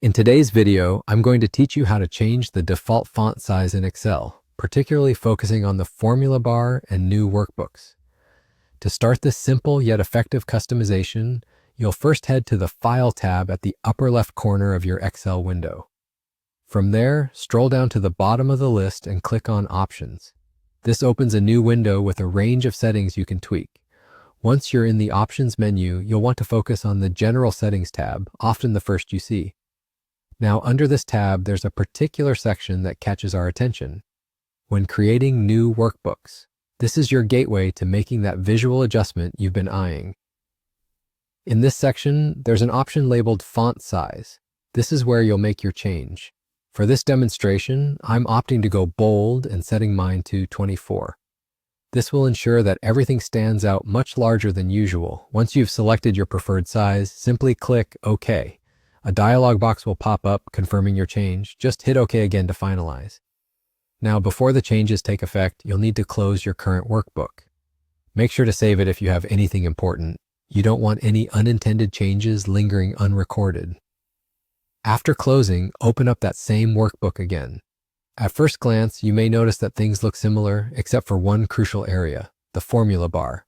In today's video, I'm going to teach you how to change the default font size in Excel, particularly focusing on the formula bar and new workbooks. To start this simple yet effective customization, you'll first head to the File tab at the upper left corner of your Excel window. From there, scroll down to the bottom of the list and click on Options. This opens a new window with a range of settings you can tweak. Once you're in the Options menu, you'll want to focus on the General Settings tab, often the first you see. Now, under this tab, there's a particular section that catches our attention. When creating new workbooks, this is your gateway to making that visual adjustment you've been eyeing. In this section, there's an option labeled Font Size. This is where you'll make your change. For this demonstration, I'm opting to go bold and setting mine to 24. This will ensure that everything stands out much larger than usual. Once you've selected your preferred size, simply click OK. A dialog box will pop up confirming your change. Just hit OK again to finalize. Now, before the changes take effect, you'll need to close your current workbook. Make sure to save it if you have anything important. You don't want any unintended changes lingering unrecorded. After closing, open up that same workbook again. At first glance, you may notice that things look similar, except for one crucial area, the formula bar.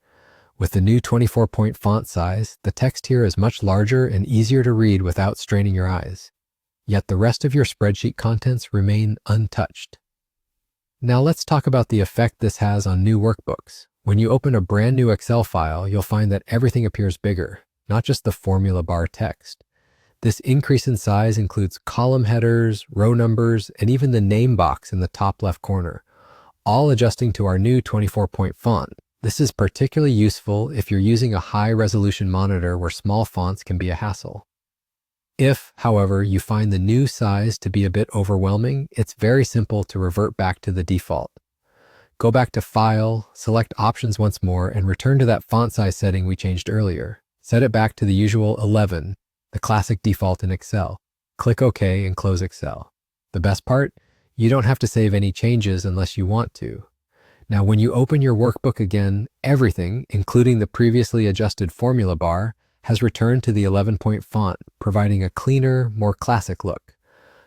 With the new 24-point font size, the text here is much larger and easier to read without straining your eyes. Yet the rest of your spreadsheet contents remain untouched. Now let's talk about the effect this has on new workbooks. When you open a brand new Excel file, you'll find that everything appears bigger, not just the formula bar text. This increase in size includes column headers, row numbers, and even the name box in the top left corner, all adjusting to our new 24-point font. This is particularly useful if you're using a high-resolution monitor where small fonts can be a hassle. If, however, you find the new size to be a bit overwhelming, it's very simple to revert back to the default. Go back to File, select Options once more, and return to that font size setting we changed earlier. Set it back to the usual 11, the classic default in Excel. Click OK and close Excel. The best part? You don't have to save any changes unless you want to. Now, when you open your workbook again, everything, including the previously adjusted formula bar, has returned to the 11-point font, providing a cleaner, more classic look.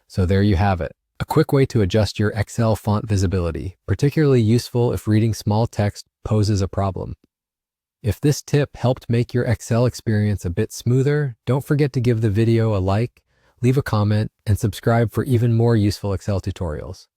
So there you have it, a quick way to adjust your Excel font visibility, particularly useful if reading small text poses a problem. If this tip helped make your Excel experience a bit smoother, don't forget to give the video a like, leave a comment, and subscribe for even more useful Excel tutorials.